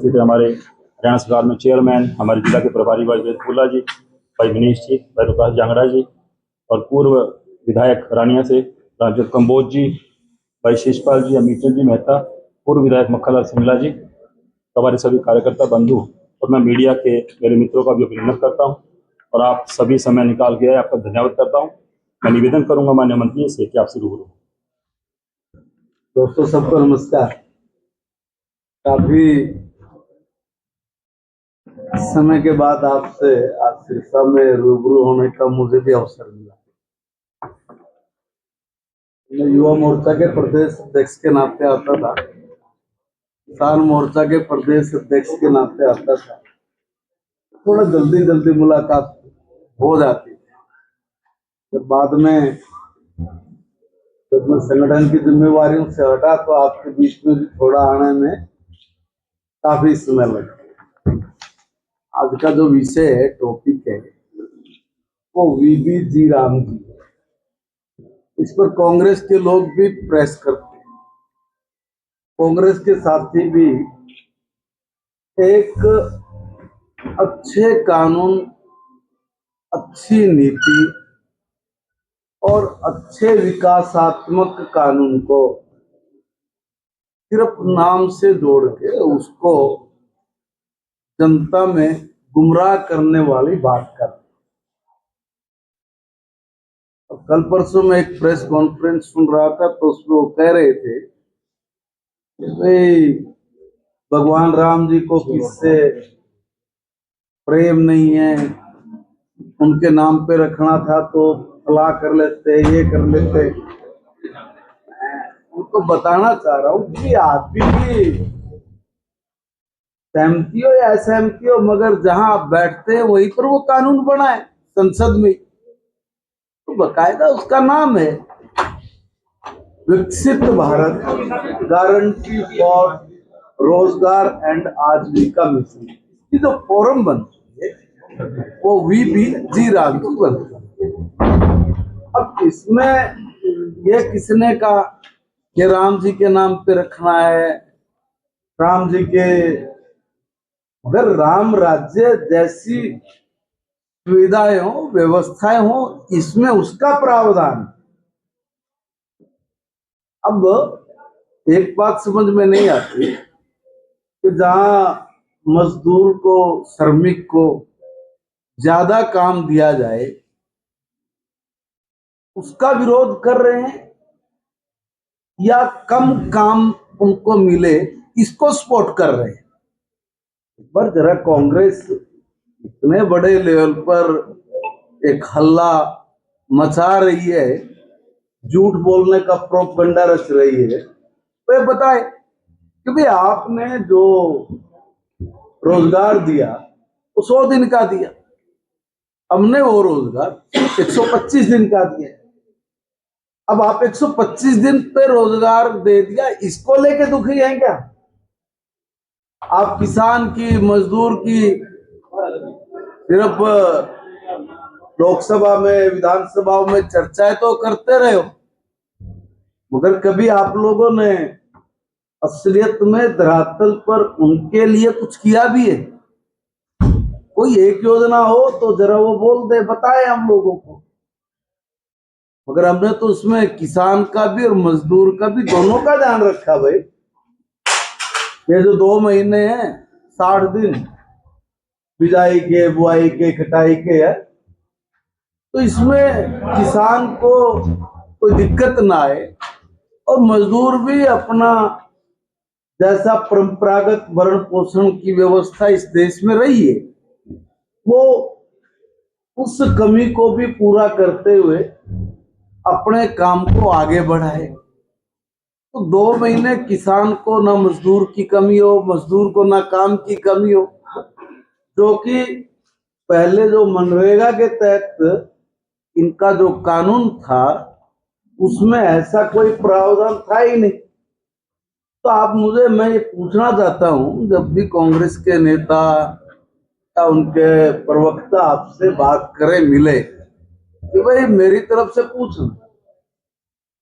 इसी तरह हमारे हरियाणा सरकार में चेयरमैन हमारे जिला के प्रभारी भाई वेदफुल्ला जी, भाई विनीश जी, भाई प्रकाश जांगड़ा जी और पूर्व विधायक रानिया से राजू कंबोज जी, भाई शिषपाल जी, अमित जी मेहता, पूर्व विधायक मक्खनलाल सिंगला जी, हमारे सभी कार्यकर्ता बंधु और मैं मीडिया के मेरे मित्रों का भी अभिनंदन करता हूँ और आप सभी समय निकाल के आए, आपका धन्यवाद करता हूँ। मैं निवेदन करूंगा माननीय मंत्री से कि आपसे रूबरू। दोस्तों सबको नमस्कार। काफी समय के बाद आपसे आज सिरसा में रूबरू होने का मुझे भी अवसर मिला। मैं युवा मोर्चा के प्रदेश अध्यक्ष के नाते आता था, किसान मोर्चा के प्रदेश अध्यक्ष के नाते आता था। थोड़ा जल्दी जल्दी मुलाकात हो जाती थी। जब बाद में जब मैं संगठन की जिम्मेवारियों से हटा तो आपके बीच में भी थोड़ा आने में काफी समय लगा। आज का जो विषय है, टॉपिक है, वो वीबी जी राम जी। इस पर कांग्रेस के लोग भी प्रेस करते हैं, कांग्रेस के साथी भी। एक अच्छे कानून, अच्छी नीति और अच्छे विकासात्मक कानून को सिर्फ नाम से जोड़ के उसको जनता में गुमराह करने वाली बात कर। कल परसों में एक प्रेस कॉन्फ्रेंस सुन रहा था तो उसमें वो कह रहे थे कि भगवान राम जी को किससे प्रेम नहीं है, उनके नाम पे रखना था तो फला कर लेते, ये कर लेते। उनको बताना चाह रहा हूँ कि आप भी सहमति हो या असहमति हो, मगर जहां आप बैठते हैं वहीं पर वो कानून बना है संसद में, तो बकायदा उसका नाम है विकसित भारत गारंटी फॉर रोजगार एंड आजीविका मिशन। इसकी जो फोरम बनती है वो वीबी जी राम जी बनती है। अब इसमें ये किसने कहा कि राम जी के नाम पे रखना है, राम जी के, अगर राम राज्य जैसी सुविधाएं हो, व्यवस्थाएं हो, इसमें उसका प्रावधान। अब एक बात समझ में नहीं आती कि जहां मजदूर को, श्रमिक को ज्यादा काम दिया जाए उसका विरोध कर रहे हैं, या कम काम उनको मिले इसको सपोर्ट कर रहे हैं। पर जरा कांग्रेस इतने बड़े लेवल पर एक हल्ला मचा रही है, झूठ बोलने का प्रोपगंडा रच रही है, तो ये बताए कि भाई आपने जो रोजगार दिया वो 100 दिन का दिया, हमने वो रोजगार 125 दिन का दिया। अब आप 125 दिन पे रोजगार दे दिया, इसको लेके दुखी हैं क्या? आप किसान की, मजदूर की सिर्फ लोकसभा में, विधानसभा में चर्चाएं तो करते रहे हो, मगर कभी आप लोगों ने असलियत में धरातल पर उनके लिए कुछ किया भी है? कोई एक योजना हो तो जरा वो बोल दे, बताए हम लोगों को। मगर हमने तो उसमें किसान का भी और मजदूर का भी, दोनों का ध्यान रखा। भाई ये जो 2 महीने हैं, 60 दिन बिजाई के, बुआई के, कटाई के है, तो इसमें किसान को कोई दिक्कत ना आए और मजदूर भी अपना जैसा परंपरागत भरण पोषण की व्यवस्था इस देश में रही है वो उस कमी को भी पूरा करते हुए अपने काम को आगे बढ़ाए। तो 2 महीने किसान को ना मजदूर की कमी हो, मजदूर को ना काम की कमी हो, जो कि पहले जो मनरेगा के तहत इनका जो कानून था उसमें ऐसा कोई प्रावधान था ही नहीं। तो आप मुझे, मैं ये पूछना चाहता हूं, जब भी कांग्रेस के नेता या उनके प्रवक्ता आपसे बात करें, मिले, कि भाई मेरी तरफ से पूछना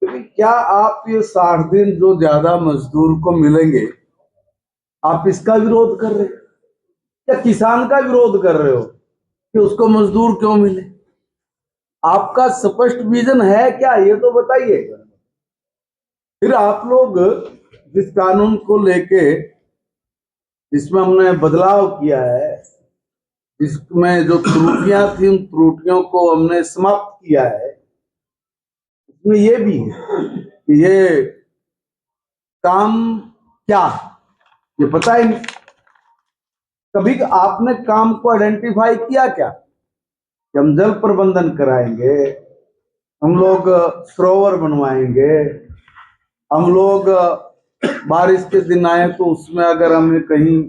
कि क्या आप ये 60 दिन जो ज्यादा मजदूर को मिलेंगे, आप इसका विरोध कर रहे हो या किसान का विरोध कर रहे हो कि उसको मजदूर क्यों मिले? आपका स्पष्ट विजन है क्या, ये तो बताइए। फिर आप लोग जिस कानून को लेके जिसमें हमने बदलाव किया है, जिसमें जो त्रुटियां थी उन त्रुटियों को हमने समाप्त किया है, उसमें ये भी है कि ये काम क्या, ये पता ही नहीं। कभी आपने काम को आइडेंटिफाई किया क्या कि हम जल प्रबंधन कराएंगे, हम लोग सरोवर बनवाएंगे, हम लोग बारिश के दिन आए तो उसमें अगर हमें कहीं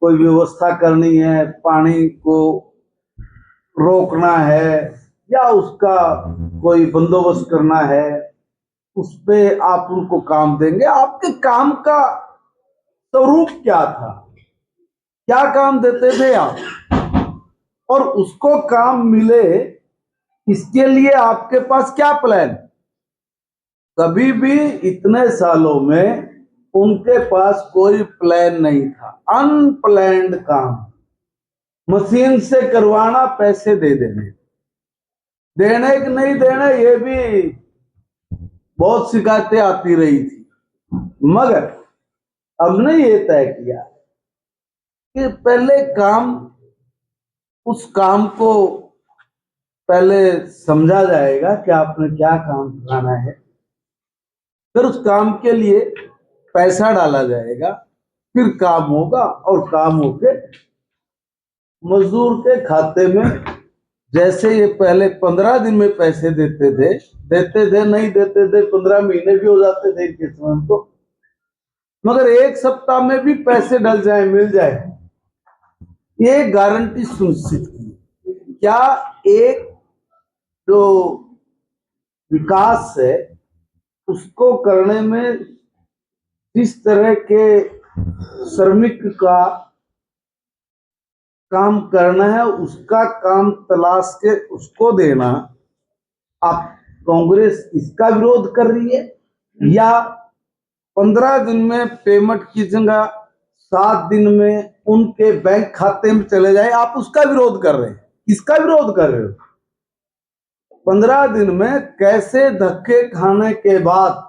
कोई व्यवस्था करनी है, पानी को रोकना है या उसका कोई बंदोबस्त करना है, उस पे आप उनको काम देंगे? आपके काम का स्वरूप क्या था, क्या काम देते थे आप, और उसको काम मिले इसके लिए आपके पास क्या प्लान? कभी भी इतने सालों में उनके पास कोई प्लान नहीं था, अनप्लैन्ड काम, मशीन से करवाना, पैसे दे देने, देने कि नहीं देने ये भी बहुत शिकायतें आती रही थी। मगर हमने ये तय किया कि पहले काम, उस काम को पहले समझा जाएगा कि आपने क्या काम कराना है, फिर उस काम के लिए पैसा डाला जाएगा, फिर काम होगा और काम होके मजदूर के खाते में, जैसे ये पहले 15 दिन में पैसे देते थे, नहीं देते थे 15 महीने भी हो जाते थे इनके समय में तो, मगर एक सप्ताह में भी पैसे डल जाए, मिल जाए, ये गारंटी सुनिश्चित की। क्या एक जो विकास है उसको करने में जिस तरह के श्रमिक का काम करना है उसका काम तलाश के उसको देना, आप कांग्रेस इसका विरोध कर रही है? या 15 दिन में पेमेंट की जगह 7 दिन में उनके बैंक खाते में चले जाए, आप उसका विरोध कर रहे हैं? किसका विरोध कर रहे हो? 15 दिन में कैसे धक्के खाने के बाद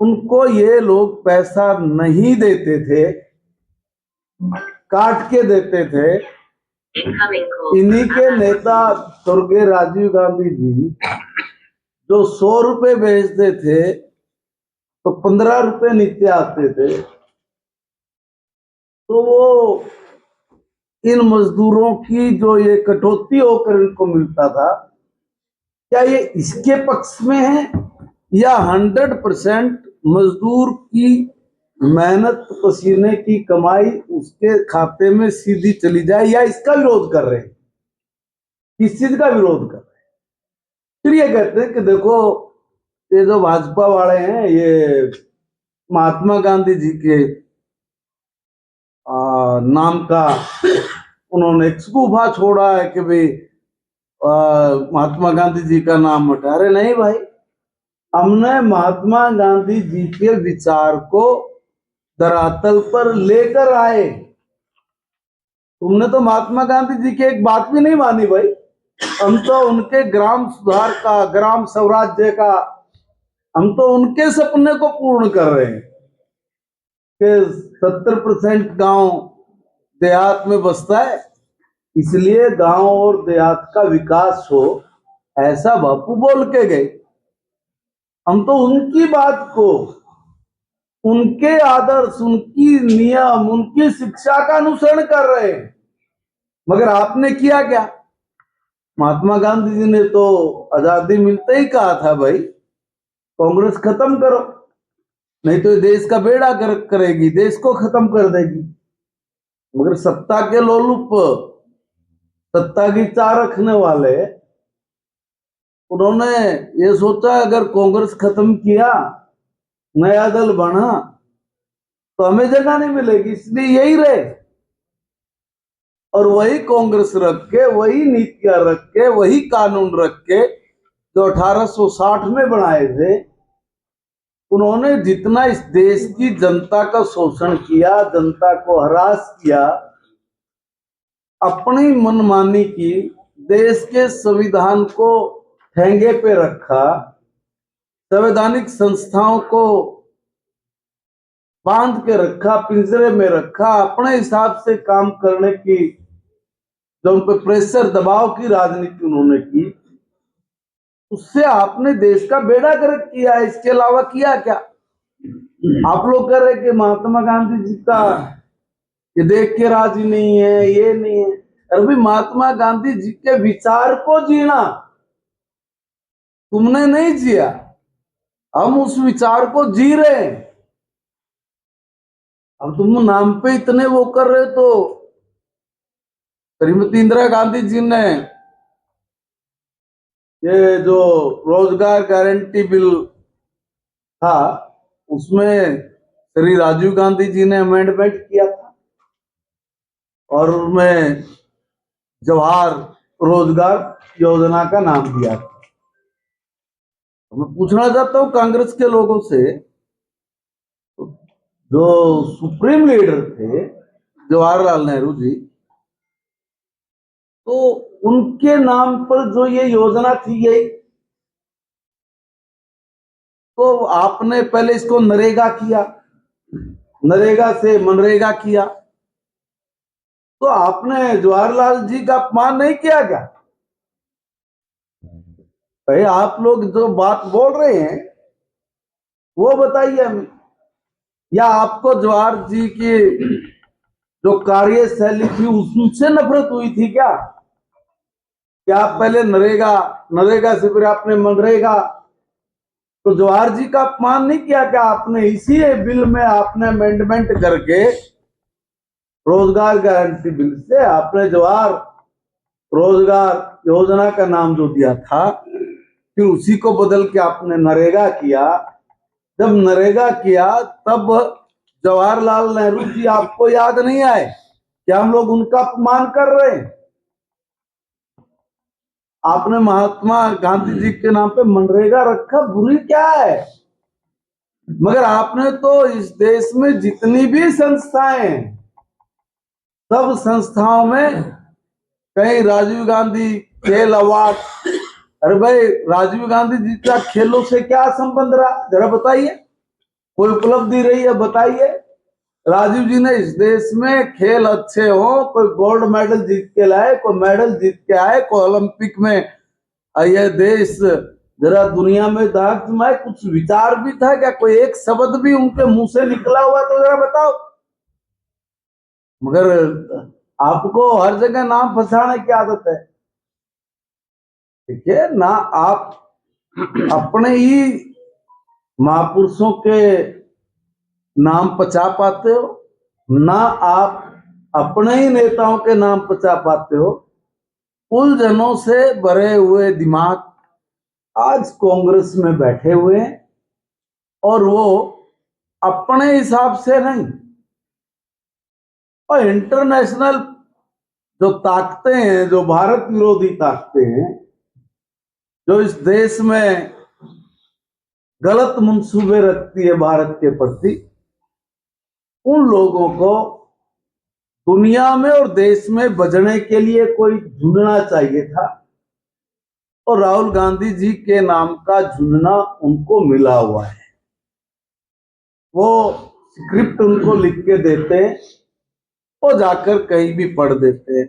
उनको ये लोग पैसा नहीं देते थे, काट के देते थे। इन्हीं के नेता स्वर्गीय राजीव गांधी जी जो 100 रुपए भेजते थे तो 15 रुपए नीचे आते थे, तो वो इन मजदूरों की जो ये कटौती होकर इनको मिलता था, क्या ये इसके पक्ष में है या 100% मजदूर की मेहनत पसीने की कमाई उसके खाते में सीधी चली जाए, या इसका विरोध कर रहे हैं? किस चीज का विरोध कर रहे हैं? फिर ये कहते हैं कि देखो ये जो भाजपा वाले हैं ये महात्मा गांधी जी के नाम का उन्होंने एक गुफा छोड़ा है कि भाई महात्मा गांधी जी का नाम हटा रहे। नहीं भाई, हमने महात्मा गांधी जी के विचार को धरातल पर लेकर आए। तुमने तो महात्मा गांधी जी की एक बात भी नहीं मानी भाई। हम तो उनके ग्राम सुधार का, ग्राम स्वराज्य का, हम तो उनके सपने को पूर्ण कर रहे हैं कि 70% गांव देहात में बसता है, इसलिए गांव और देहात का विकास हो, ऐसा बापू बोल के गए। हम तो उनकी बात को, उनके आदर्श, उनकी नियम, उनकी शिक्षा का अनुसरण कर रहे हैं। मगर आपने किया क्या? महात्मा गांधी जी ने तो आजादी मिलते ही कहा था भाई कांग्रेस खत्म करो, नहीं तो देश का बेड़ा करेगी, देश को खत्म कर देगी। मगर सत्ता के लोलुप, सत्ता की चाह रखने वाले, उन्होंने ये सोचा अगर कांग्रेस खत्म किया, नया दल बना तो हमें जगह नहीं मिलेगी, इसलिए यही रहे। और वही कांग्रेस रख के, वही नीतियां रख के, वही कानून रख के जो 1860 में बनाए थे, उन्होंने जितना इस देश की जनता का शोषण किया, जनता को हरास किया, अपनी मनमानी की, देश के संविधान को ठेंगे पे रखा, संवैधानिक संस्थाओं को बांध के रखा, पिंजरे में रखा, अपने हिसाब से काम करने की जो उन पर प्रेशर दबाव की राजनीति उन्होंने की, उससे आपने देश का बेड़ा गर्क किया है। इसके अलावा किया क्या? आप लोग कह रहे कि महात्मा गांधी जी का ये देख के राजी नहीं है, ये नहीं है। अरे भाई, महात्मा गांधी जी के विचार को जीना तुमने नहीं जिया, हम उस विचार को जी रहे हैं। अब तुम नाम पे इतने वो कर रहे, तो श्रीमती इंदिरा गांधी जी ने ये जो रोजगार गारंटी बिल था, उसमें श्री राजीव गांधी जी ने अमेंडमेंट किया था और उसमें जवाहर रोजगार योजना का नाम दिया था। मैं पूछना चाहता हूं कांग्रेस के लोगों से, जो सुप्रीम लीडर थे जवाहरलाल नेहरू जी, तो उनके नाम पर जो ये योजना थी, यही तो आपने पहले इसको नरेगा किया, नरेगा से मनरेगा किया, तो आपने जवाहरलाल जी का अपमान नहीं किया क्या? भाई, आप लोग जो बात बोल रहे हैं वो बताइए हमें। या आपको जवाहर जी की जो कार्यशैली थी उससे नफरत हुई थी क्या? कि आप पहले नरेगा, नरेगा से फिर आपने मनरेगा, तो जवाहर जी का अपमान नहीं किया क्या आपने? इसी बिल में आपने अमेंडमेंट करके रोजगार गारंटी बिल से आपने जवाहर रोजगार योजना का नाम जो दिया था, फिर उसी को बदल के आपने नरेगा किया। जब नरेगा किया तब जवाहरलाल नेहरू जी आपको याद नहीं आए? क्या हम लोग उनका अपमान कर रहे हैं? आपने महात्मा गांधी जी के नाम पे मनरेगा रखा, बुरी क्या है? मगर आपने तो इस देश में जितनी भी संस्थाएं, सब संस्थाओं में कहीं राजीव गांधी खेल अवार्ड, अरे भाई, राजीव गांधी जी का खेलों से क्या संबंध रहा? जरा बताइए, कोई उपलब्धि रही है बताइए। राजीव जी ने इस देश में खेल अच्छे हो, कोई गोल्ड मेडल जीत के लाए, कोई मेडल जीत के आए, कोई ओलंपिक में यह देश जरा दुनिया में दाग जमाए, कुछ विचार भी था क्या? कोई एक शब्द भी उनके मुंह से निकला हुआ तो जरा बताओ। मगर आपको हर जगह नाम फंसाने की आदत है, ठीक है ना? आप अपने ही महापुरुषों के नाम पचा पाते हो, ना आप अपने ही नेताओं के नाम पचा पाते हो। उलझनों से भरे हुए दिमाग आज कांग्रेस में बैठे हुए हैं, और वो अपने हिसाब से नहीं, और इंटरनेशनल जो ताकतें हैं, जो भारत विरोधी ताकतें हैं, जो इस देश में गलत मंसूबे रखती है भारत के प्रति, उन लोगों को दुनिया में और देश में बचने के लिए कोई ढूंढना चाहिए था, और राहुल गांधी जी के नाम का झुंझुना उनको मिला हुआ है। वो स्क्रिप्ट उनको लिख के देते, वो जाकर कहीं भी पढ़ देते।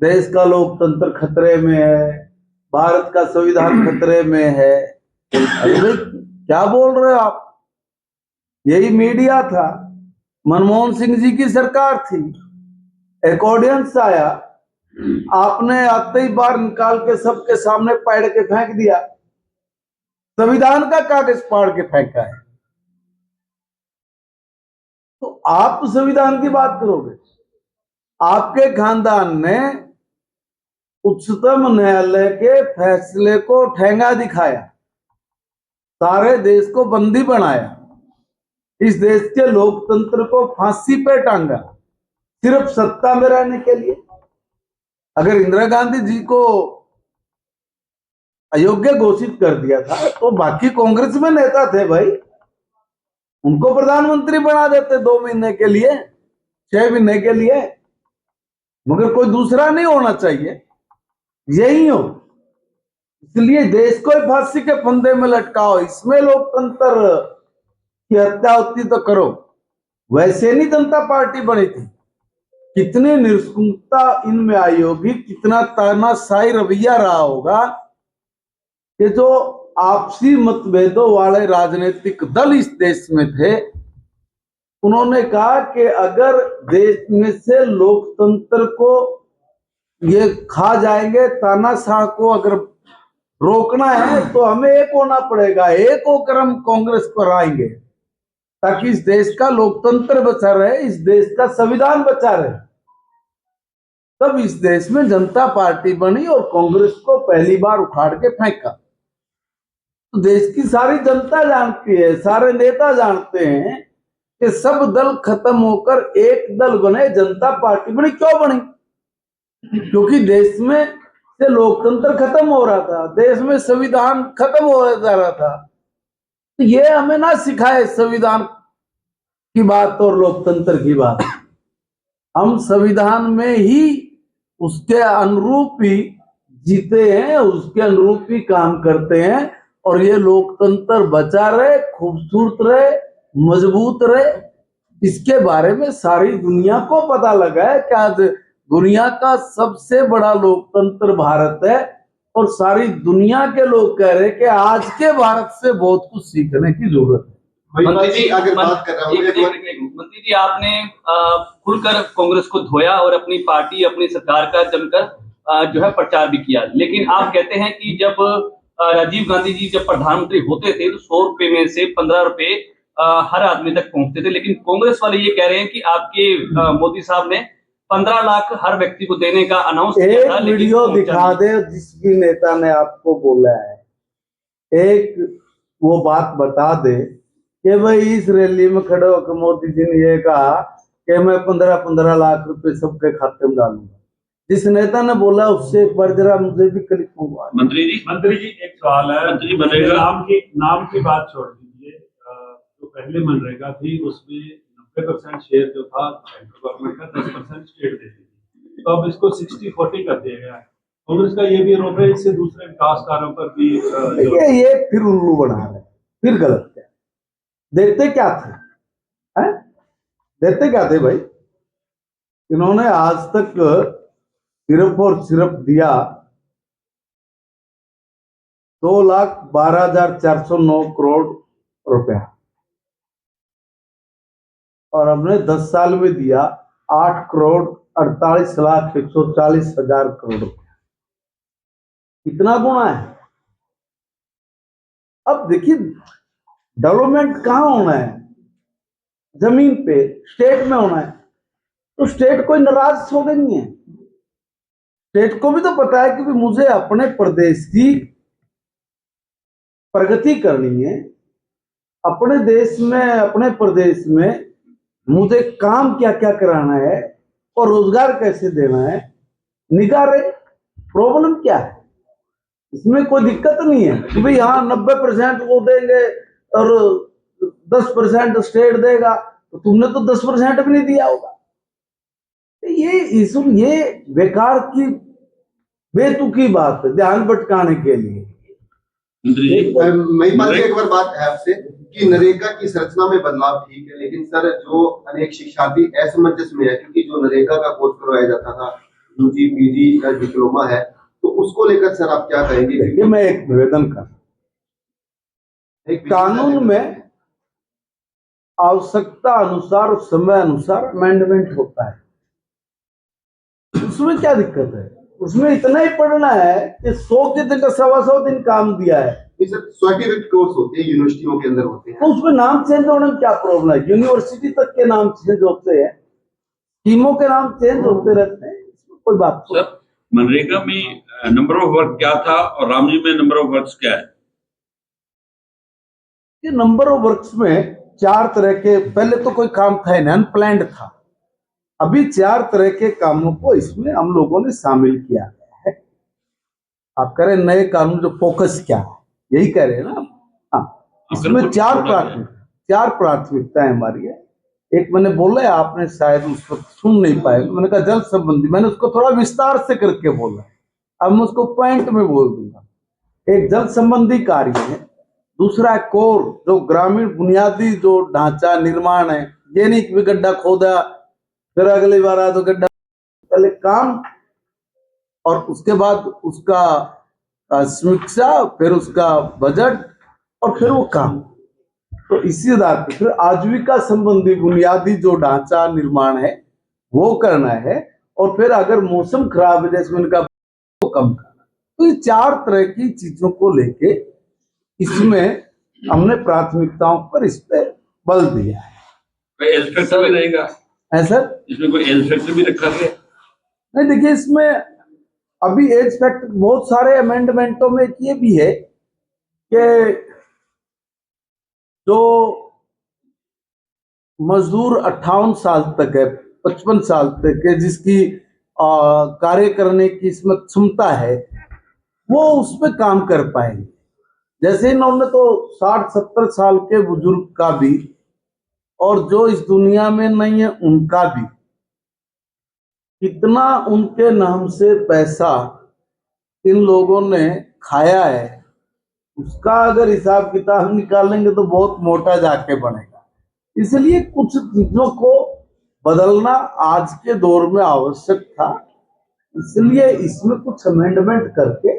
देश का लोकतंत्र खतरे में है, भारत का संविधान खतरे में है। अरे क्या बोल रहे हो आप? यही मीडिया था, मनमोहन सिंह जी की सरकार थी, एक ऑडियंस आया, आपने आते ही बार निकाल के सबके सामने पैड़ के फेंक दिया, संविधान का कागज फाड़ के फेंका है। तो आप संविधान की बात करोगे? आपके खानदान ने उच्चतम न्यायालय के फैसले को ठेंगा दिखाया, सारे देश को बंदी बनाया, इस देश के लोकतंत्र को फांसी पे टांगा, सिर्फ सत्ता में रहने के लिए। अगर इंदिरा गांधी जी को अयोग्य घोषित कर दिया था, तो बाकी कांग्रेस में नेता थे भाई, उनको प्रधानमंत्री बना देते 2 महीने के लिए, 6 महीने के लिए, मगर कोई दूसरा नहीं होना चाहिए, यही हो। इसलिए देश को ही फांसी के फंदे में लटकाओ, इसमें लोकतंत्र की हत्या होती तो करो। वैसे नहीं जनता पार्टी बनी थी, कितनी निष्ठुरता इनमें आई होगी, कितना तानाशाही रवैया रहा होगा कि जो आपसी मतभेदों वाले राजनीतिक दल इस देश में थे, उन्होंने कहा कि अगर देश में से लोकतंत्र को ये खा जाएंगे, तानाशाह को अगर रोकना है तो हमें एक होना पड़ेगा, एक होकर हम कांग्रेस को हराएंगे ताकि इस देश का लोकतंत्र बचा रहे, इस देश का संविधान बचा रहे। तब इस देश में जनता पार्टी बनी और कांग्रेस को पहली बार उखाड़ के फेंका। तो देश की सारी जनता जानती है, सारे नेता जानते हैं कि सब दल खत्म होकर एक दल बने, जनता पार्टी बनी। क्यों बनी? क्योंकि देश में से लोकतंत्र खत्म हो रहा था, देश में संविधान खत्म हो जा रहा था। तो ये हमें ना सिखाए संविधान की बात और लोकतंत्र की बात। हम संविधान में ही उसके अनुरूप ही जीते हैं, उसके अनुरूप ही काम करते हैं, और ये लोकतंत्र बचा रहे, खूबसूरत रहे, मजबूत रहे, इसके बारे में सारी दुनिया को पता लगा है कि आज दुनिया का सबसे बड़ा लोकतंत्र भारत है, और सारी दुनिया के लोग कह रहे हैं कि आज के भारत से बहुत कुछ सीखने की जरूरत है। मंत्री जी अगर बात कर रहा हूँ, मंत्री जी आपने खुलकर कांग्रेस को धोया और अपनी पार्टी अपनी सरकार का जमकर जो है प्रचार भी किया, लेकिन आप कहते हैं कि जब राजीव गांधी जी जब प्रधानमंत्री होते थे तो 100 रुपए में से 15 रुपए हर आदमी तक पहुंचते थे, लेकिन कांग्रेस वाले ये कह रहे हैं कि आपके मोदी साहब ने 15 लाख हर व्यक्ति को देने का अनाउंस किया था। एक वीडियो दिखा दे जिस भी नेता ने आपको बोला है, एक वो बात बता दे कि भाई इस रैली में खड़े होकर मोदी जी ने ये कहा कि मैं 15-15 लाख रुपए सबके खाते में डालूंगा। जिस नेता ने बोला उससे एक बार जरा मुझे भी क्लिक हुआ। मंत्री जी एक सवाल है। मंत्री जी, मनरेगा नाम की बात छोड़ दीजिए। जो पहले मनरेगा थी उसमें 90% शेयर जो था सेंट्रल गवर्नमेंट का, 10% स्टेट देती थी, तो अब इसको 60-40 कर दिया गया है। कांग्रेस का ये भी आरोप है, इससे दूसरे विकास कार्यों पर भी ये फिर उल्लू बना रहे, फिर गलत है। देखते क्या थे, हैं? देखते क्या थे भाई? इन्होंने आज तक सिर्फ और सिर्फ दिया 2,12,409 करोड़ रुपया, और हमने 10 साल में दिया 8,48,140,000 करोड़ रुपया। कितना गुना है? अब देखिए डेवलपमेंट कहाँ होना है? जमीन पे, स्टेट में होना है। तो स्टेट कोई नाराज थोड़े नहीं है, स्टेट को भी तो पता है कि भी मुझे अपने प्रदेश की प्रगति करनी है, अपने देश में, अपने प्रदेश में मुझे काम क्या क्या कराना है और रोजगार कैसे देना है, निगाह रहे। प्रॉब्लम क्या है? इसमें कोई दिक्कत नहीं है कि भाई हाँ 90% वो देंगे और 10% स्टेट देगा, तो तुमने तो 10% भी नहीं दिया होगा। ये बेकार की बेतुकी बात है, ध्यान भटकाने के लिए। महिपाल जी एक बार बात है आपसे कि नरेगा की संरचना में बदलाव ठीक है, लेकिन सर जो अनेक शिक्षार्थी असमंजस में है, क्योंकि जो नरेगा का कोर्स करवाया जाता था यूजी पीजी का डिप्लोमा है, तो उसको लेकर सर आप क्या कहेंगे? देखिए मैं एक निवेदन कर, कानून में आवश्यकता अनुसार और समय अनुसार अमेंडमेंट होता है, उसमें क्या दिक्कत है? उसमें इतना ही पढ़ना है कि 100 के दिन का 125 दिन काम दिया है। सर्टिफिकेट कोर्स होते हैं, यूनिवर्सिटियों के अंदर होते हैं, तो उसमें नाम चेंज होने में क्या प्रॉब्लम है? यूनिवर्सिटी तक के नाम चेंज होते हैं, टीमों के नाम चेंज होते रहते हैं, इसमें कोई बात नहीं। सर मनरेगा में नंबर ऑफ वर्क क्या था और रामजी में नंबर ऑफ वर्क्स क्या है? ये नंबर ऑफ वर्क्स में 4 तरह के, पहले तो कोई काम था नहीं, अनप्लैंड था। अभी 4 तरह के कामों को इसमें हम लोगों ने शामिल किया है। आप कह रहे नए कानून जो फोकस क्या है, यही कह रहे हैं ना? हाँ, इसमें 4 4 प्राथमिकताएं हमारी है। एक मैंने बोला है, आपने शायद उस वक्त सुन नहीं पाए, तो मैंने कहा जल संबंधी, मैंने उसको थोड़ा विस्तार से करके बोला, अब मैं उसको पॉइंट में बोल दूंगा। एक जल संबंधी कार्य है, दूसरा है कोर, जो ग्रामीण बुनियादी जो ढांचा निर्माण है, ये नहीं कि गड्ढा खोदा फिर अगली बार आ तो गड्ढा, पहले काम और उसके बाद उसका समीक्षा, फिर उसका बजट और फिर वो काम। तो इसी आधार पर फिर आजीविका संबंधी बुनियादी जो ढांचा निर्माण है वो करना है, और फिर अगर मौसम खराब है जैसे मैंने कहा वो कम करना। तो ये 4 तरह की चीजों को लेके इसमें हमने प्राथमिकताओं पर इस पे बल दिया है। कोई एज फैक्टर भी रहेगा है सर? इसमें, कोई एज फैक्टर भी रखा गया? नहीं, देखिए इसमें अभी एज फैक्टर बहुत सारे अमेंडमेंटों में ये भी है कि जो मजदूर 58 साल तक है, 55 साल तक है, जिसकी कार्य करने की इसमें क्षमता है, वो उसमें काम कर पाएंगे। जैसे इन्होंने तो 60-70 साल के बुजुर्ग का भी और जो इस दुनिया में नहीं है उनका भी, कितना उनके नाम से पैसा इन लोगों ने खाया है, उसका अगर हिसाब किताब निकालेंगे तो बहुत मोटा जाके बनेगा। इसलिए कुछ चीजों को बदलना आज के दौर में आवश्यक था, इसलिए इसमें कुछ अमेंडमेंट करके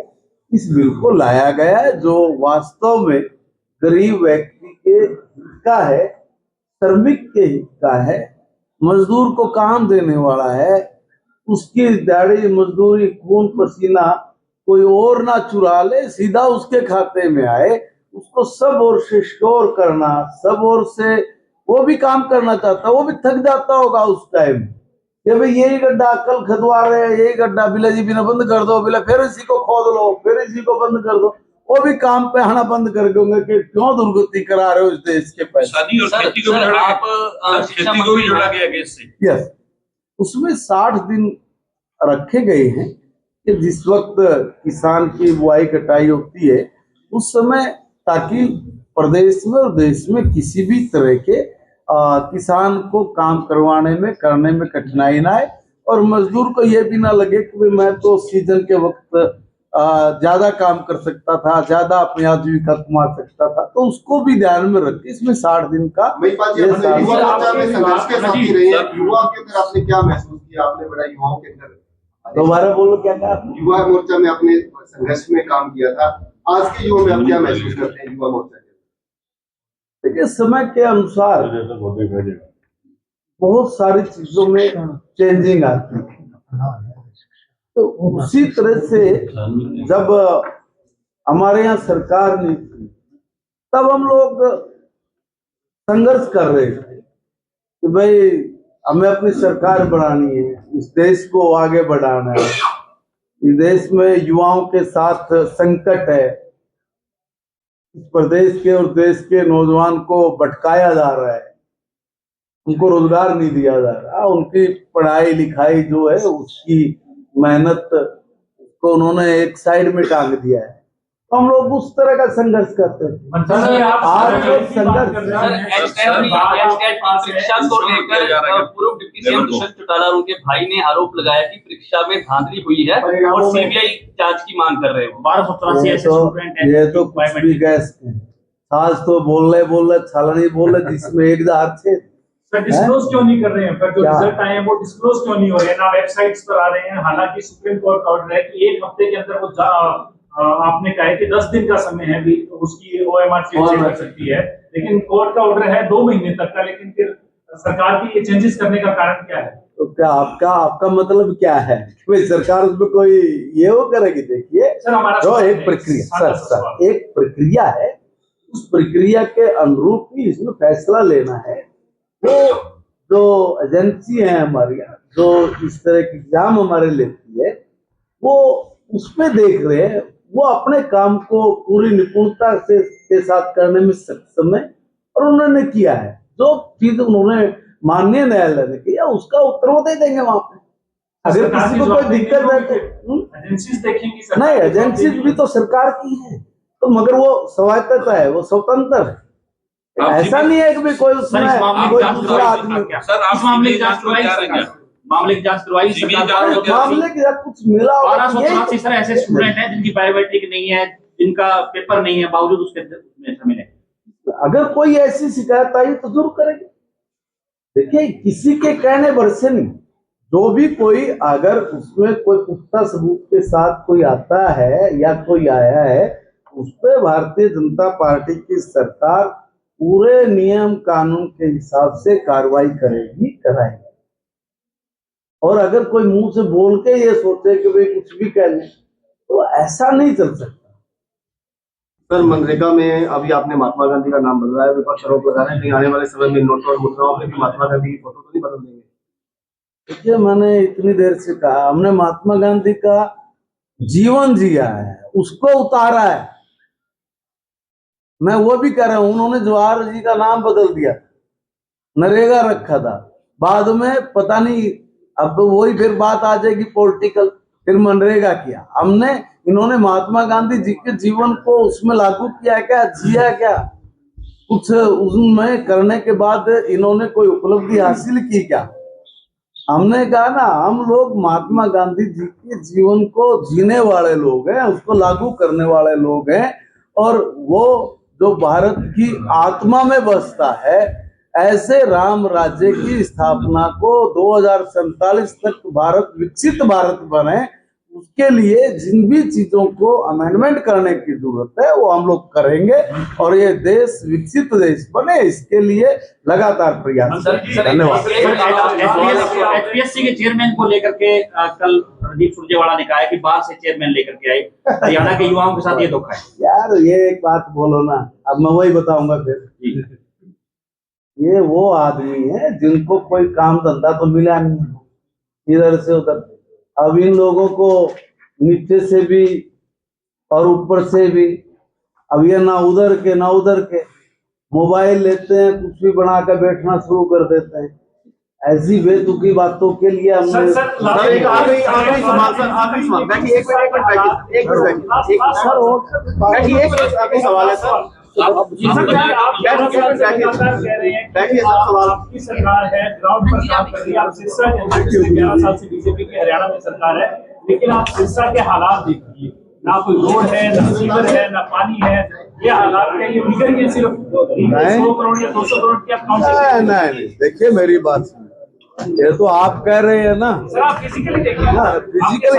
इस बिल को लाया गया है, जो वास्तव में गरीब व्यक्ति के हित का है, श्रमिक के हित का है, मजदूर को काम देने वाला है, उसकी दिहाड़ी मजदूरी खून पसीना कोई और ना चुरा ले, सीधा उसके खाते में आए, उसको सब ओर से स्टोर करना, सब ओर से वो भी काम करना चाहता, वो भी थक जाता होगा उस टाइम कि भाई यही गड्ढा कल खदवा रहे हैं, यही गड्ढा बिला जी बिना बंद कर दो, बिला फिर इसी को खोद लो, फिर इसी को बंद कर दो, वो भी काम पे आना बंद कर देंगे कि क्यों दुर्गति करा रहे हो इस देश के पैसे। शादी और खेती को भी जोड़ा गया, खेती को भी जोड़ा गया इससे। यस, उसमें 60 दिन रखे गए हैं कि जिस वक्त किसान की बुआई कटाई होती है उस समय, ताकि प्रदेश में और देश में किसी भी तरह के किसान को काम करवाने में करने में कठिनाई ना आए, और मजदूर को ये भी ना लगे कि मैं तो सीजन के वक्त ज्यादा काम कर सकता था, ज्यादा अपनी आजीविका कमा सकता था, तो उसको भी ध्यान में रख के इसमें 60 दिन का युवा के अंदर आपने क्या महसूस किया? आपने बड़ा युवाओं के अंदर, दोबारा बोलो क्या कहा आपने? युवा मोर्चा में आपने संघर्ष में काम किया था, आज के युवा में आप क्या महसूस करते हैं युवा मोर्चा के? देखिए, समय के अनुसार बहुत सारी चीजों में चेंजिंग आती है, तो उसी तरह से जब हमारे यहाँ सरकार नहीं थी तब हम लोग संघर्ष कर रहे थे कि भाई हमें अपनी सरकार बनानी है, इस देश को आगे बढ़ाना है, इस देश में युवाओं के साथ संकट है, इस प्रदेश के और देश के नौजवान को भटकाया जा रहा है, उनको रोजगार नहीं दिया जा रहा, उनकी पढ़ाई लिखाई जो है उसकी मेहनत को उन्होंने एक साइड में टांग दिया है, तो हम लोग उस तरह का संघर्ष करते हैं। आज संघर्ष परीक्षा को लेकर पूर्व डिप्टी सीएम दुष्यंत चौटाला और उनके भाई ने आरोप लगाया कि परीक्षा में धांधली हुई है और सीबीआई जांच की मांग कर रहे हैं। ये तो कुछ भी गैस आज तो बोल रहे छाला नहीं बोल रहे, जिसमें 1000 थे। सर डिस्क्लोज क्यों नहीं कर रहे हैं? फिर जो रिजल्ट आए हैं वो डिस्क्लोज क्यों नहीं हो रहे हैं? ना वेबसाइट्स पर आ रहे हैं, हालांकि सुप्रीम कोर्ट का ऑर्डर है कि 1 हफ्ते के अंदर वो आपने कहा है कि 10 दिन का समय है भी उसकी OMR चेंज कर सकती है, लेकिन कोर्ट का ऑर्डर है 2 महीने तक का, लेकिन फिर सरकार की ये चेंजेस करने का कारण क्या है? तो क्या आपका मतलब क्या है? भाई सरकार उसमें कोई ये वो करेगी? देखिए जो एक प्रक्रिया सर एक प्रक्रिया है, उस प्रक्रिया के अनुरूप ही इसमें फैसला लेना है। वो जो एजेंसी है हमारी, जो इस तरह के एग्जाम हमारे लेती है, वो उसमें देख रहे हैं, वो अपने काम को पूरी निपुणता से के साथ करने में सक्षम है, और उन्होंने किया है जो चीज उन्होंने माननीय न्यायालय ने किया, उसका उत्तर वो दे देंगे वहां पे। अगर किसी को कोई दिक्कत है तो एजेंसीज देखेंगी, नहीं, एजेंसीज भी तो सरकार की है, तो मगर वो स्वायत्तता है, वो स्वतंत्र है। ऐसा नहीं है कि भी कोई उसमें कोई दूसरा आदमी सर आप मामले की जांच करवाई सरकार, मामले की जांच करवाई सरकार, मामले की जब कुछ मिला होगा तो यही 1287 सर ऐसे स्टूडेंट हैं जिनकी बायोमेट्रिक नहीं है, जिनका पेपर नहीं है, बावजूद उसके में शामिल है। अगर कोई ऐसी शिकायत आई तो जरूर करेंगे। देखिए किसी के कहने भर से नहीं, जो भी कोई अगर उसमें कोई पुख्ता सबूत के साथ कोई आता है या कोई आया है, उस पर भारतीय जनता पार्टी की सरकार पूरे नियम कानून के हिसाब से कार्रवाई करेगी, कराएगी। और अगर कोई मुंह से बोल के ये सोचे कि भाई कुछ भी कह लें, तो ऐसा नहीं चल सकता। सर मनरेगा में अभी आपने महात्मा गांधी का नाम बदला है, विपक्ष आरोप लगा रहे हैं कहीं आने वाले समय में नोट और मुद्राओं में भी महात्मा गांधी की फोटो तो नहीं बदल देंगे? देखिए मैंने इतनी देर से कहा, हमने महात्मा गांधी का जीवन जिया है, उसको उतारा है। मैं वो भी कह रहा हूं, उन्होंने जवाहर जी का नाम बदल दिया, नरेगा रखा था, बाद में पता नहीं, अब वही फिर बात आ जाएगी पॉलिटिकल, फिर मनरेगा किया हमने। इन्होंने महात्मा गांधी जी के जीवन को उसमें लागू किया क्या, जिया क्या? कुछ उसमें करने के बाद इन्होंने कोई उपलब्धि हासिल की क्या? हमने कहा ना, हम लोग महात्मा गांधी जी के जीवन को जीने वाले लोग हैं, उसको लागू करने वाले लोग हैं, और वो जो भारत की आत्मा में बसता है, ऐसे राम राज्य की स्थापना को 2047 तक भारत विकसित भारत बने, उसके लिए जिन भी चीजों को अमेंडमेंट करने की जरूरत है वो हम लोग करेंगे, और ये देश विकसित देश बने, इसके लिए लगातार प्रयास। धन्यवाद। एचपीएससी के चेयरमैन को लेकर के कल रणदीप सुरजेवाला ने कहा है कि बाहर से चेयरमैन लेकर के आए, हरियाणा के युवाओं के साथ ये धोखा है। यार ये एक बात बोलो ना, अब मैं वही बताऊंगा फिर। ये वो आदमी है जिनको कोई काम धंधा तो मिला नहीं इधर से उधर। अब इन लोगों को नीचे से भी और ऊपर से भी, अब ये ना उधर के ना उधर के, मोबाइल लेते हैं, कुछ भी बना कर बैठना शुरू कर देते हैं। ऐसी बेतुकी बातों के लिए हमने एक आखिरी सवाल सर, आखिरी सवाल बैठिए, एक मिनट आखिरी सवाल है सर। आपकी सरकार है, ग्राउंड पर काम कर रही है, आप सिरसा के 11 साल से बीजेपी की हरियाणा में सरकार है, लेकिन आप सिरसा के हालात देखिए, ना कोई रोड है, ना सीवर है, ना पानी है। ये हालात के लिए फिगर ये सिर्फ 100 करोड़ या 200 करोड़ की आप नहीं, देखिए मेरी बात सुनिए, ये तो आप कह रहे हैं ना सर, आप फिजिकली देखिए ना, फिजिकली।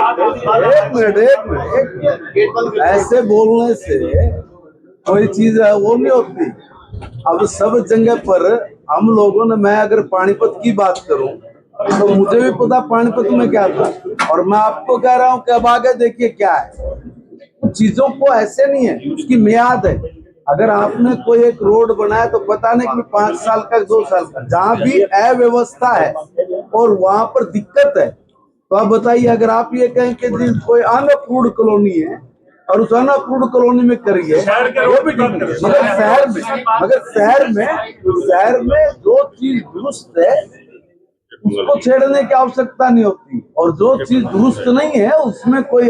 एक मिनट, ऐसे बोलने से कोई चीज है वो नहीं होती। अब सब जगह पर हम लोगों ने, मैं अगर पानीपत की बात करूं तो मुझे भी पता पानीपत में क्या था, और मैं आपको कह रहा हूं कि अब आगे देखिए क्या है। चीजों को ऐसे नहीं है, उसकी मियाद है। अगर आपने कोई एक रोड बनाया तो पता नहीं कि 5 साल का 2 साल का, जहां भी अव्यवस्था है और वहां पर दिक्कत है, तो आप बताइए, अगर आप ये कहें कि कोई अनअप्रूव्ड कॉलोनी है और उस अनअप्रूव्ड कॉलोनी में करिए, वो भी ठीक है। मगर शहर में जो चीज दुरुस्त है उसको छेड़ने की आवश्यकता नहीं होती, और जो चीज दुरुस्त नहीं है उसमें कोई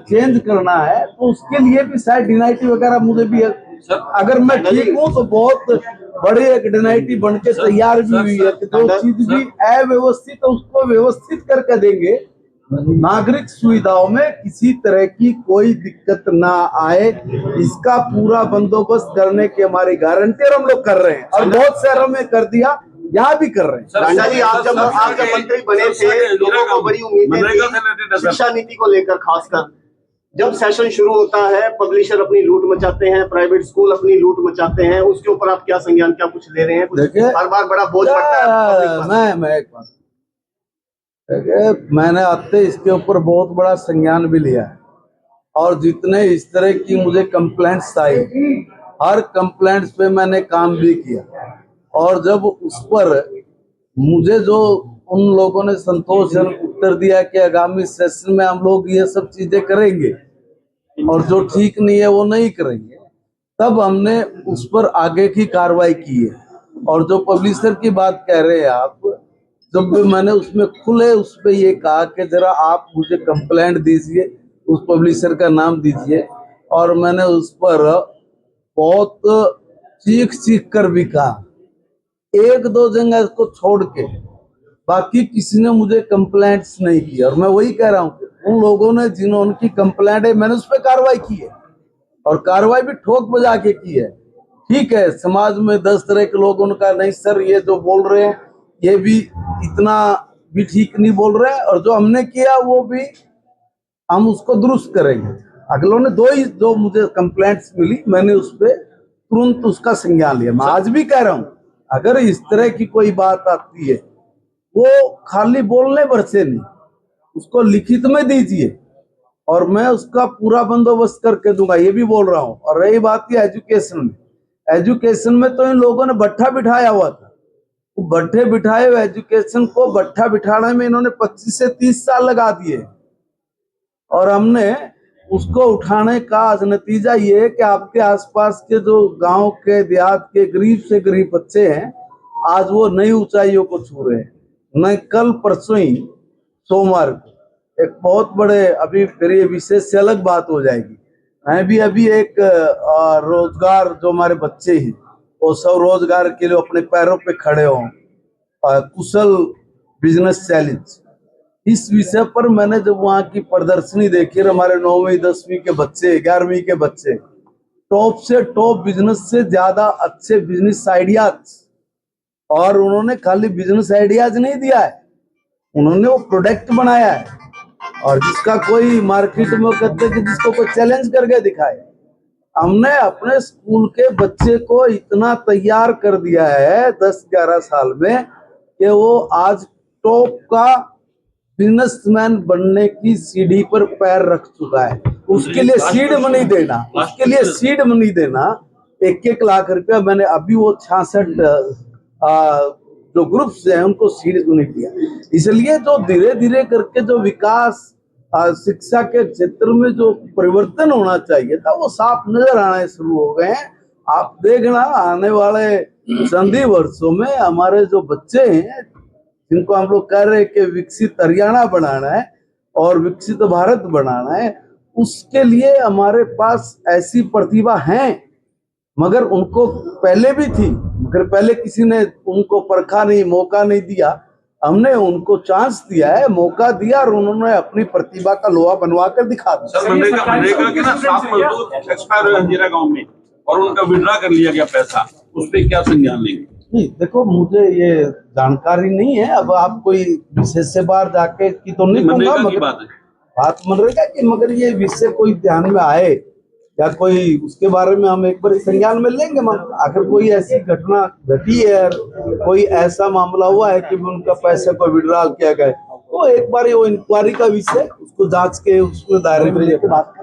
चेंज करना है तो उसके लिए भी शायद डिनाइटी वगैरह मुझे भी, अगर मैं ठीक हूँ तो बहुत बड़ी एक डिनाइटी बन के तैयार भी हुई है कि जो चीज भी अव्यवस्थित है उसको व्यवस्थित करके देंगे, नागरिक सुविधाओं में किसी तरह की कोई दिक्कत ना आए, इसका पूरा बंदोबस्त करने की हमारी गारंटी, और हम लोग कर रहे हैं, और बहुत शहरों में कर दिया, यहाँ भी कर रहे हैं। राजा जी, आप जब मंत्री बने थे, लोगों को बड़ी उम्मीदें थी शिक्षा नीति को लेकर, खासकर जब सेशन शुरू होता है, पब्लिशर अपनी लूट मचाते हैं, प्राइवेट स्कूल अपनी लूट मचाते हैं, उसके ऊपर आप क्या संज्ञान, क्या कुछ ले रहे हैं? देखिए, हर बार बड़ा बोझ पड़ता है। मैं एक बात, मैंने आते इसके ऊपर बहुत बड़ा संज्ञान भी लिया है, और जितने इस तरह की मुझे कंप्लेंट्स आई, हर कंप्लेंट्स पे मैंने काम भी किया, और जब उस पर मुझे जो उन लोगों ने संतोषजनक उत्तर दिया कि आगामी सेशन में हम लोग ये सब चीजें करेंगे और जो ठीक नहीं है वो नहीं करेंगे, तब हमने उस पर आगे की कार्रवाई की है। और जो पब्लिशर की बात कह रहे हैं आप, जब मैंने उसमें खुले उस पर ये कहा कि जरा आप मुझे कंप्लेंट दीजिए, उस पब्लिशर का नाम दीजिए, और मैंने उस पर बहुत चीख चीख कर भी कहा, एक दो जगह को छोड़ के बाकी किसी ने मुझे कंप्लेंट्स नहीं की। और मैं वही कह रहा हूँ, उन लोगों ने जिन्होंने की कंप्लेंट है मैंने उस पर कार्रवाई की है, और कार्रवाई भी ठोक बजा के की है। ठीक है, समाज में 10 तरह के लोग, उनका नहीं सर ये जो बोल रहे हैं ये भी इतना भी ठीक नहीं बोल रहे हैं, और जो हमने किया वो भी हम उसको दुरुस्त करेंगे। अगलों ने दो ही जो मुझे कंप्लेंट्स मिली, मैंने उस पर तुरंत उसका संज्ञान लिया। मैं आज भी कह रहा हूँ, अगर इस तरह की कोई बात आती है वो खाली बोलने भर से नहीं, उसको लिखित में दीजिए और मैं उसका पूरा बंदोबस्त करके दूंगा, ये भी बोल रहा हूँ। और रही बात ये एजुकेशन में, एजुकेशन में तो इन लोगों ने भट्ठा बिठाया हुआ था, भट्ठे बिठाए हुए एजुकेशन को भट्ठा बिठाने में इन्होंने 25 से 30 साल लगा दिए, और हमने उसको उठाने का आज नतीजा ये है कि आपके आसपास के जो गांव के देहात के गरीब से गरीब बच्चे हैं आज वो नई ऊंचाइयों को छू रहे हैं। मैं कल परसों ही सोमवार को एक बहुत बड़े, अभी फिर ये विशेष से अलग बात हो जाएगी, मैं भी अभी एक रोजगार जो हमारे बच्चे हैं वो सब रोजगार के लिए अपने पैरों पे खड़े हों, कुशल बिजनेस चैलेंज, इस विषय पर मैंने जब वहाँ की प्रदर्शनी देखी, हमारे 9वीं 10वीं के बच्चे, 11वीं के बच्चे टॉप से टॉप बिजनेस से ज्यादा अच्छे बिजनेस आइडियाज, और उन्होंने खाली बिजनेस आइडियाज नहीं दिया है, उन्होंने वो प्रोडक्ट बनाया है, और जिसका कोई मार्केट में कहते कि जिसको कोई चैलेंज करके दिखाए। हमने अपने स्कूल के बच्चे को इतना तैयार कर दिया है 10-11 साल में कि वो आज टॉप का बिजनेसमैन बनने की सीढ़ी पर पैर रख चुका है। उसके लिए सीड मनी देना, उसके लिए सीड मनी देना 1-1 लाख रुपया, मैंने अभी वो 66 जो ग्रुप्स हैं उनको सीड मनी दिया। इसलिए जो धीरे धीरे करके जो विकास शिक्षा के क्षेत्र में जो परिवर्तन होना चाहिए था वो साफ नजर आने शुरू हो गए हैं। आप देखना आने वाले संधि वर्षों में हमारे जो बच्चे हैं जिनको हम लोग कह रहे हैं कि विकसित हरियाणा बनाना है और विकसित भारत बनाना है, उसके लिए हमारे पास ऐसी प्रतिभा है, मगर उनको पहले भी थी, मगर पहले किसी ने उनको परखा नहीं, मौका नहीं दिया। हमने उनको चांस दिया है, मौका दिया, और उन्होंने अपनी प्रतिभा का लोहा बनवा कर दिखा दिया। सर मनरेगा के ना 7 मजदूर एक्सपायर हुए हंजीरा गांव में और उनका विड्रा कर लिया गया पैसा, उस पर क्या संज्ञान लेंगे? नहीं, देखो मुझे ये जानकारी नहीं है, अब आप कोई विशेष से बाहर जाके की तो नहीं कहूंगा, मगर बात मनरेगा की, मगर ये विषय कोई ध्यान में आए या कोई उसके बारे में हम एक बार संज्ञान में लेंगे। अगर कोई ऐसी घटना घटी है, कोई ऐसा मामला हुआ है कि उनका पैसे को विड्रॉल किया गया, तो एक बार वो इंक्वायरी का विषय, उसको जांच के उसमें दायरे में लेके बात